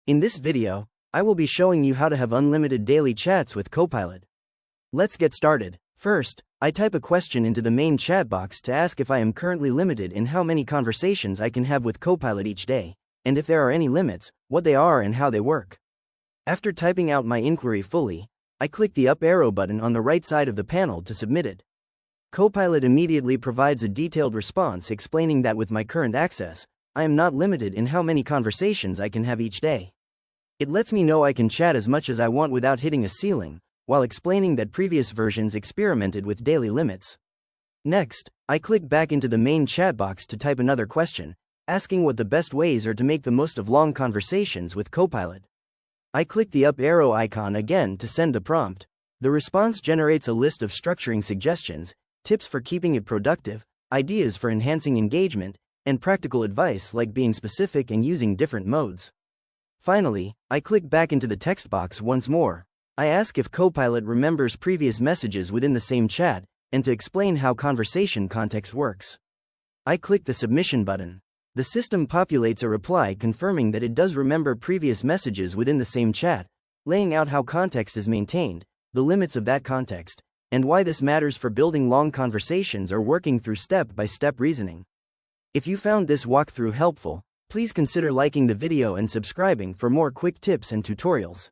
In this video, I will be showing you how to have unlimited daily chats with Copilot. Let's get started. First, I type a question into the main chat box to ask if I am currently limited in how many conversations I can have with Copilot each day, and if there are any limits, what they are and how they work. After typing out my inquiry fully, I click the up arrow button on the right side of the panel to submit it. Copilot immediately provides a detailed response explaining that with my current access, I am not limited in how many conversations I can have each day. It lets me know I can chat as much as I want without hitting a ceiling, while explaining that previous versions experimented with daily limits. Next, I click back into the main chat box to type another question, asking what the best ways are to make the most of long conversations with Copilot. I click the up arrow icon again to send the prompt. The response generates a list of structuring suggestions, tips for keeping it productive, ideas for enhancing engagement, and practical advice like being specific and using different modes. Finally, I click back into the text box once more. I ask if Copilot remembers previous messages within the same chat, and to explain how conversation context works. I click the submission button. The system populates a reply confirming that it does remember previous messages within the same chat, laying out how context is maintained, the limits of that context, and why this matters for building long conversations or working through step-by-step reasoning. If you found this walkthrough helpful, please consider liking the video and subscribing for more quick tips and tutorials.